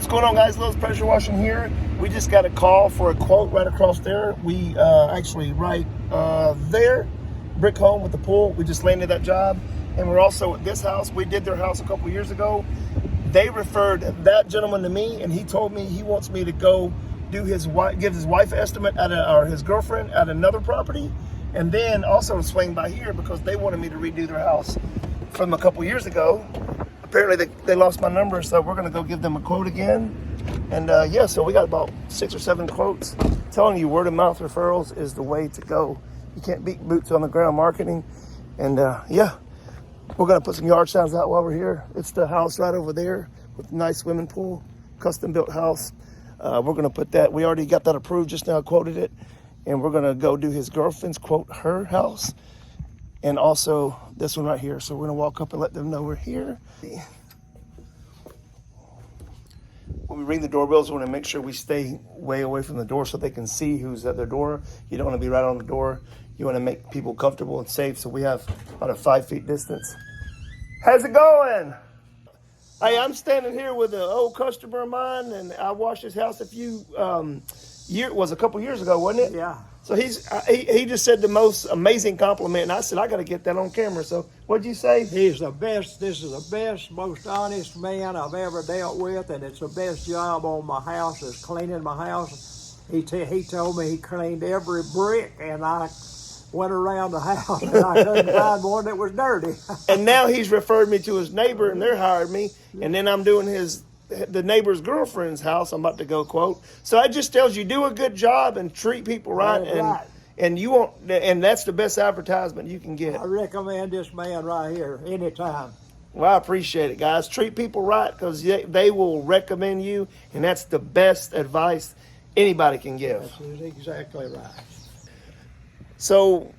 What's going on, guys? Lowe's Pressure Washing here. We just got a call for a quote right across there. We actually right there, brick home with the pool. We just landed that job, and we're also at this house. We did their house a couple years ago. They referred that gentleman to me, and he told me he wants me to go do his wife, give his wife estimate at or his girlfriend at another property, and then also swing by here because they wanted me to redo their house from a couple years ago. Apparently they lost my number, so we're gonna go give them a quote again. And yeah, so we got about 6 or 7 quotes. I'm telling you, word of mouth referrals is the way to go. You can't beat boots on the ground marketing. And yeah, we're gonna put some yard signs out while we're here. It's the house right over there with a nice swimming pool, custom built house. We're gonna put that, we already got that approved, just now quoted it. And we're gonna go do his girlfriend's quote, her house. And also this one right here. So we're gonna walk up and let them know we're here. When we ring the doorbells, we wanna make sure we stay way away from the door so they can see who's at their door. You don't wanna be right on the door. You wanna make people comfortable and safe. So we have about a 5 feet distance. How's it going? Hey, I'm standing here with an old customer of mine, and I washed his house a couple years ago, wasn't it? Yeah. So he just said the most amazing compliment, and I said I got to get that on camera. So what'd you say? He's the best. This is the best, most honest man I've ever dealt with, and it's the best job on my house is cleaning my house. He told me he cleaned every brick, and I went around the house and I couldn't find one that was dirty. And now he's referred me to his neighbor, and they're hired me, and then I'm doing the neighbor's girlfriend's house. I'm about to go quote. So that just tells you do a good job and treat people right, and you won't. And that's the best advertisement you can get. I recommend this man right here anytime. Well, I appreciate it, guys. Treat people right because they will recommend you, and that's the best advice anybody can give. That's exactly right. So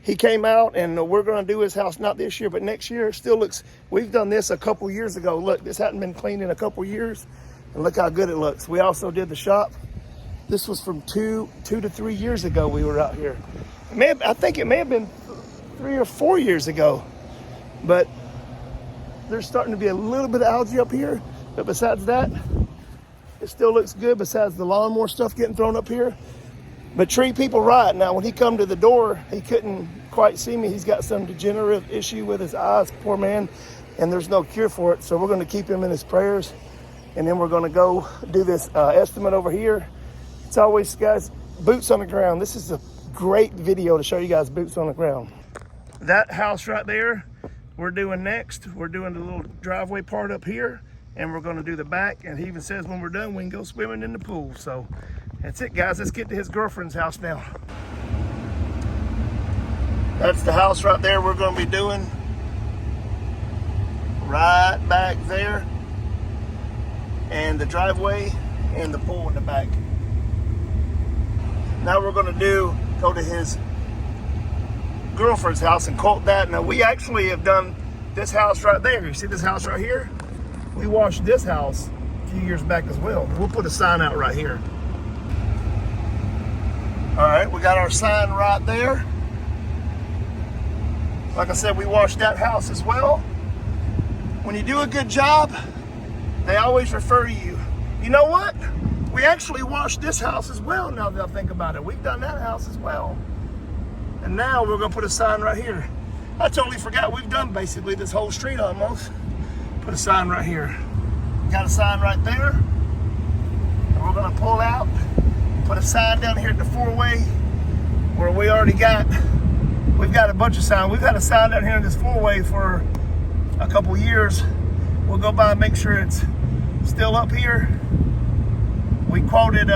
he came out, and we're going to do his house not this year, but next year. It still looks. We've done this a couple years ago. Look, this hadn't been cleaned in a couple years, and look how good it looks. We also did the shop. This was from two to 3 years ago. We were out here. I think it may have been 3 or 4 years ago, but there's starting to be a little bit of algae up here. But besides that, it still looks good. Besides the lawnmower stuff getting thrown up here. But treat people right. Now, when he come to the door, he couldn't quite see me. He's got some degenerative issue with his eyes, poor man, and there's no cure for it. So we're going to keep him in his prayers, and then we're going to go do this estimate over here. It's always, guys, boots on the ground. This is a great video to show you guys boots on the ground. That house right there, we're doing next. We're doing the little driveway part up here, and we're going to do the back. And he even says when we're done, we can go swimming in the pool. So that's it, guys. Let's get to his girlfriend's house now. That's the house right there we're going to be doing. Right back there. And the driveway and the pool in the back. Now we're going to go to his girlfriend's house and quote that. Now we actually have done this house right there. You see this house right here? We washed this house a few years back as well. We'll put a sign out right here. All right, we got our sign right there. Like I said, we washed that house as well. When you do a good job, they always refer to you. You know what? We actually washed this house as well, now that I think about it. We've done that house as well. And now we're gonna put a sign right here. I totally forgot we've done basically this whole street almost. Put a sign right here. Got a sign right there. And we're gonna pull out. Put a sign down here at the 4-way where we've got a bunch of signs. We've had a sign down here in this 4-way for a couple years. We'll go by and make sure it's still up here. We quoted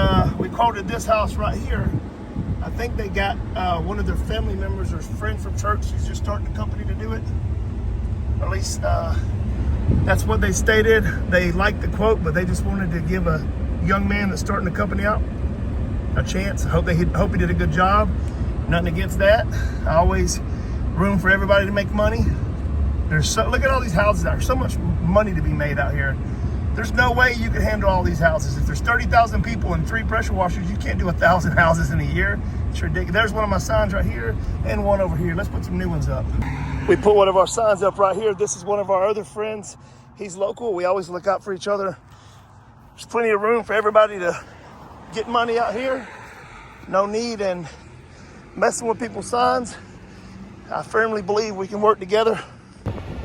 this house right here. I think they got one of their family members or friend from church who's just starting a company to do it. Or at least that's what they stated. They liked the quote, but they just wanted to give a young man that's starting the company out a chance. I hope he did a good job. Nothing against that. Always room for everybody to make money. Look at all these houses out. There's so much money to be made out here. There's no way you can handle all these houses. If there's 30,000 people and 3 pressure washers, you can't do 1,000 houses in a year. It's ridiculous. There's one of my signs right here and one over here. Let's put some new ones up. We put one of our signs up right here. This is one of our other friends. He's local. We always look out for each other. There's plenty of room for everybody to get money out here. No need in messing with people's signs. I firmly believe we can work together.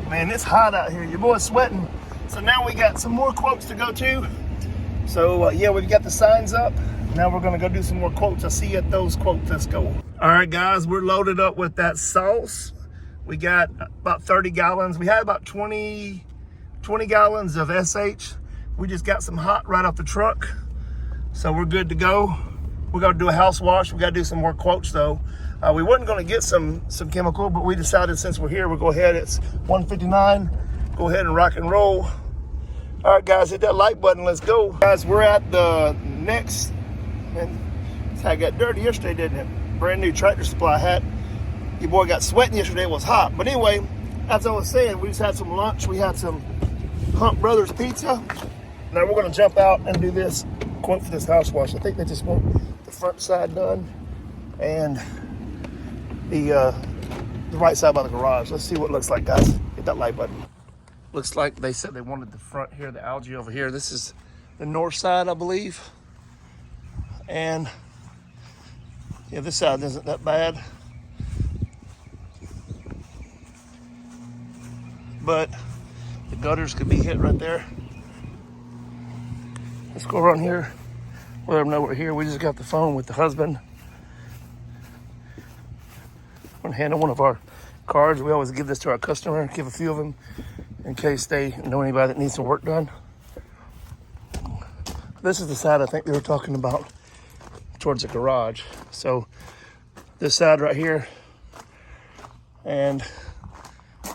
Man, it's hot out here. Your boy's sweating. So now we got some more quotes to go to. So yeah, we've got the signs up. Now we're gonna go do some more quotes. I'll see you at those quotes. Let's go. All right, guys, we're loaded up with that sauce. We got about 30 gallons. We had about 20 gallons of SH. We just got some hot right off the truck. So we're good to go. We're gonna do a house wash. We gotta do some more quotes though. We weren't gonna get some chemical, but we decided since we're here, we'll go ahead. It's 1:59. Go ahead and rock and roll. All right, guys, hit that like button. Let's go. Guys, we're at the next, man, this hat got dirty yesterday, didn't it? Brand new Tractor Supply hat. Your boy got sweating yesterday. It was hot. But anyway, as I was saying, we just had some lunch. We had some Hunt Brothers pizza. Now we're gonna jump out and do this quote for this house wash. I think they just want the front side done and the right side by the garage. Let's see what it looks like, guys. Hit that like button. Looks like they said they wanted the front here, the algae over here. This is the north side, I believe. And yeah, this side isn't that bad. But the gutters could be hit right there. Let's go around here. Let them know we're here. We just got the phone with the husband. I'm gonna handle one of our cards. We always give this to our customer, give a few of them in case they know anybody that needs some work done. This is the side I think they were talking about towards the garage. So this side right here, and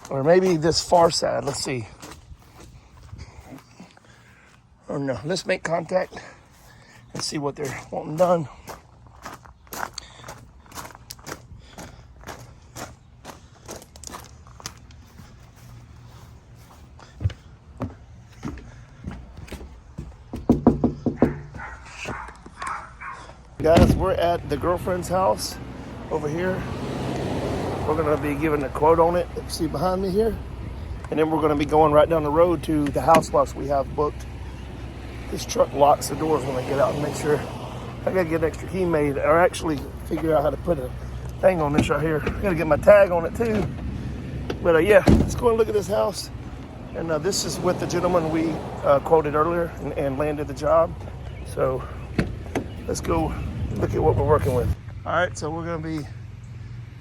or maybe this far side. Let's see. Or no, let's make contact and see what they're wanting done. Guys, we're at the girlfriend's house over here. We're gonna be giving a quote on it. See behind me here. And then we're gonna be going right down the road to the house wash we have booked. This truck locks the doors when I get out and make sure. I gotta get an extra key made or actually figure out how to put a thing on this right here. I gotta get my tag on it too. But yeah, let's go and look at this house. And this is with the gentleman we quoted earlier and landed the job. So let's go look at what we're working with. All right, so we're gonna be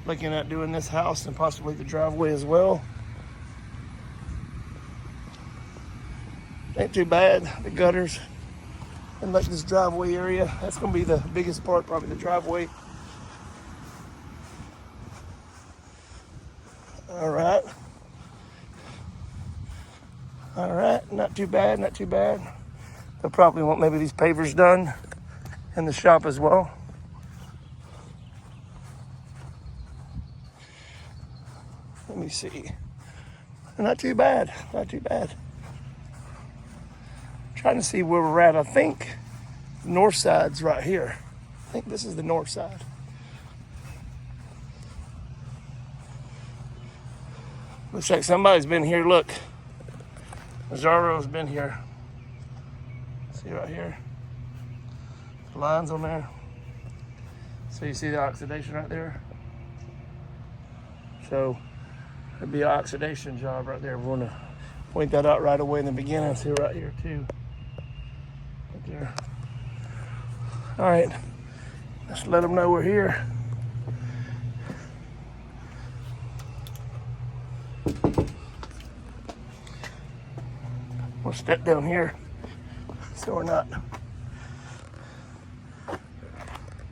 looking at doing this house and possibly the driveway as well. Ain't too bad, the gutters and like this driveway area. That's gonna be the biggest part, probably the driveway. All right, not too bad, not too bad. They'll probably want maybe these pavers done in the shop as well. Let me see. Not too bad, not too bad. Trying to see where we're at. I think the north side's right here. I think this is the north side. Looks like somebody's been here. Look, Mazzaro's been here. See right here, the lines on there. So you see the oxidation right there. So it'd be an oxidation job right there. We're gonna point that out right away in the beginning. See right here too. Right there. All right, let's let them know we're here. We'll step down here so we're not.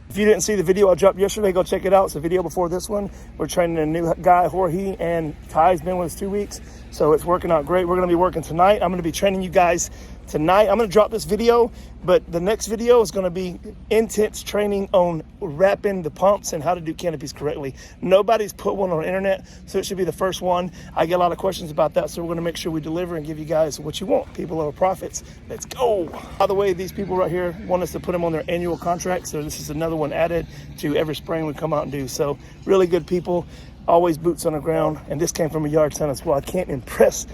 If you didn't see the video I dropped yesterday, go check it out. It's a video before this one. We're training a new guy, Jorge, and Ty's been with us 2 weeks. So it's working out great. We're gonna be working tonight. I'm gonna be training you guys tonight. I'm gonna drop this video, but the next video is gonna be intense training on wrapping the pumps and how to do canopies correctly. Nobody's put one on the internet, so it should be the first one. I get a lot of questions about that, so we're gonna make sure we deliver and give you guys what you want. People over profits. Let's go. By the way, these people right here want us to put them on their annual contract, so this is another one added to every spring we come out and do. So really good people, always boots on the ground, and this came from a yard center squad. Can't impress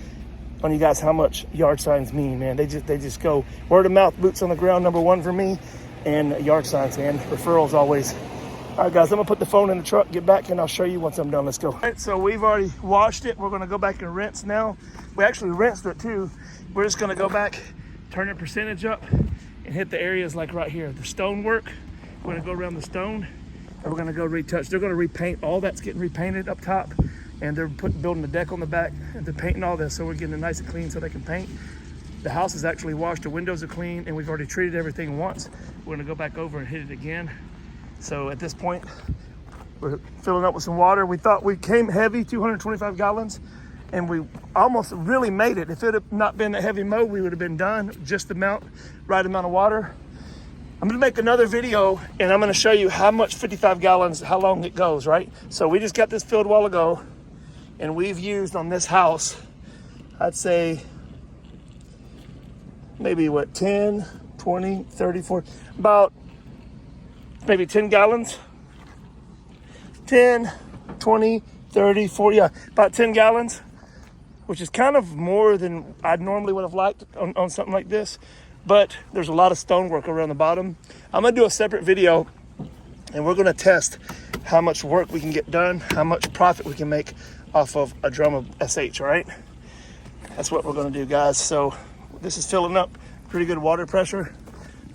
on you guys how much yard signs mean, man. They just go word of mouth, boots on the ground, number one for me, and yard signs, man. Referrals always. All right, guys, I'm gonna put the phone in the truck, get back, and I'll show you once I'm done. Let's go. All right, so we've already washed it. We're gonna go back and rinse now. We actually rinsed it too. We're just gonna go back, turn the percentage up, and hit the areas like right here. The stone work, we're gonna go around the stone, and we're gonna go retouch. They're gonna repaint, all that's getting repainted up top, and they're building the deck on the back, and they're painting all this, so we're getting it nice and clean so they can paint. The house is actually washed, the windows are clean, and we've already treated everything once. We're gonna go back over and hit it again. So at this point, we're filling up with some water. We thought we came heavy, 225 gallons, and we almost really made it. If it had not been a heavy mow, we would have been done. Just the right amount of water. I'm gonna make another video, and I'm gonna show you how much 55 gallons, how long it goes, right? So we just got this filled a while ago, and we've used on this house, I'd say, maybe what, 10, 20, 30, 40, about maybe 10 gallons, 10, 20, 30, 40, yeah, about 10 gallons, which is kind of more than I normally would have liked on something like this, but there's a lot of stonework around the bottom. I'm gonna do a separate video, and we're gonna test how much work we can get done, how much profit we can make off of a drum of SH, all right? That's what we're gonna do, guys. So this is filling up, pretty good water pressure.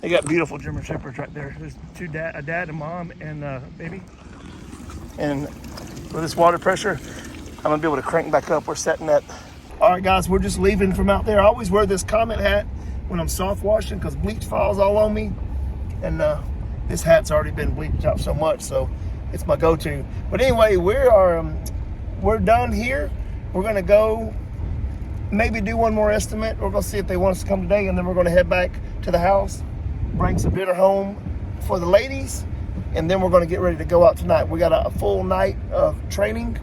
They got beautiful German Shepherds right there. There's a dad, a mom, and a baby. And with this water pressure, I'm gonna be able to crank back up. We're setting that. All right, guys, we're just leaving from out there. I always wear this Comet hat when I'm soft washing because bleach falls all on me. And this hat's already been bleached out so much, so it's my go-to. But anyway, we're done here. We're gonna go maybe do one more estimate. We're gonna see if they want us to come today, and then we're gonna head back to the house, bring some dinner home for the ladies, and then we're going to get ready to go out tonight. We got a full night of training,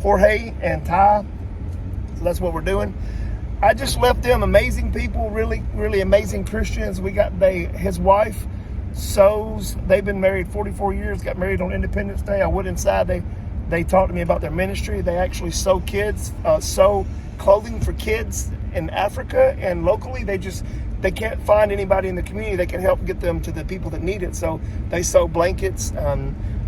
Jorge and Ty, so that's what we're doing. I just left them, amazing people, really, really amazing Christians. We got his wife sews. They've been married 44 years, got married on Independence Day. I went inside, they talked to me about their ministry. They actually sew clothing for kids in Africa and locally. They can't find anybody in the community that can help get them to the people that need it. So they sew blankets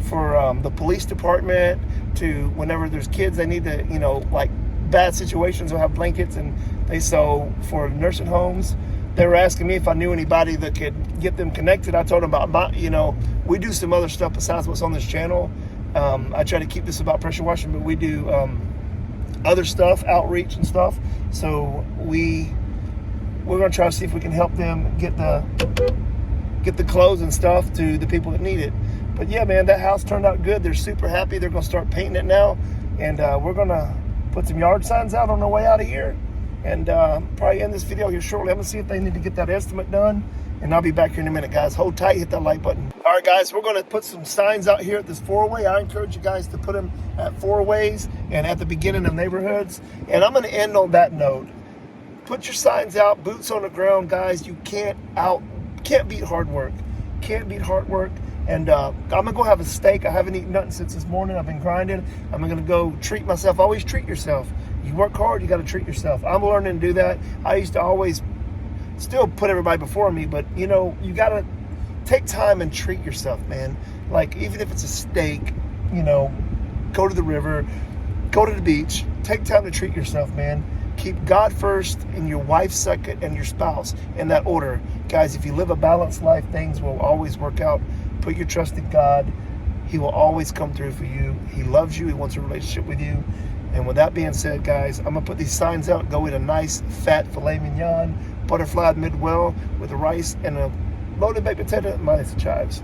for the police department, to whenever there's kids they need to, like bad situations, will have blankets, and they sew for nursing homes. They were asking me if I knew anybody that could get them connected. I told them about we do some other stuff besides what's on this channel. I try to keep this about pressure washing, but we do other stuff, outreach and stuff. So we're gonna try to see if we can help them get the clothes and stuff to the people that need it. But yeah, man, that house turned out good. They're super happy. They're gonna start painting it now, and we're gonna put some yard signs out on the way out of here, and probably end this video here shortly. I'm gonna see if they need to get that estimate done, and I'll be back here in a minute, guys. Hold tight, hit that like button. All right, guys, we're gonna put some signs out here at this four-way. I encourage you guys to put them at four-ways and at the beginning of neighborhoods, and I'm gonna end on that note. Put your signs out, boots on the ground, guys. You can't beat hard work. Can't beat hard work. And I'm gonna go have a steak. I haven't eaten nothing since this morning. I've been grinding. I'm gonna go treat myself. Always treat yourself. You work hard, you gotta treat yourself. I'm learning to do that. I used to always still put everybody before me, but you gotta take time and treat yourself, man. Like, even if it's a steak, go to the river, go to the beach, take time to treat yourself, man. Keep God first and your wife second and your spouse in that order. Guys, if you live a balanced life, things will always work out. Put your trust in God. He will always come through for you. He loves you. He wants a relationship with you. And with that being said, guys, I'm going to put these signs out. Go eat a nice fat filet mignon, butterfly mid-well with the rice and a loaded baked potato minus the chives.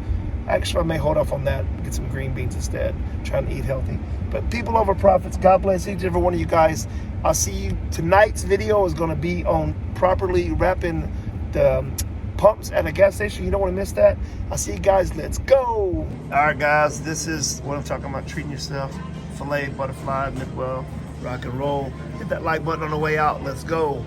Actually, I may hold off on that and get some green beans instead. Trying to eat healthy. But people over profits, God bless each and every one of you guys. I'll see you. Tonight's video is going to be on properly wrapping the pumps at a gas station. You don't want to miss that. I'll see you guys. Let's go. All right, guys. This is what I'm talking about. Treating yourself. Filet, butterfly, mid-well, rock and roll. Hit that like button on the way out. Let's go.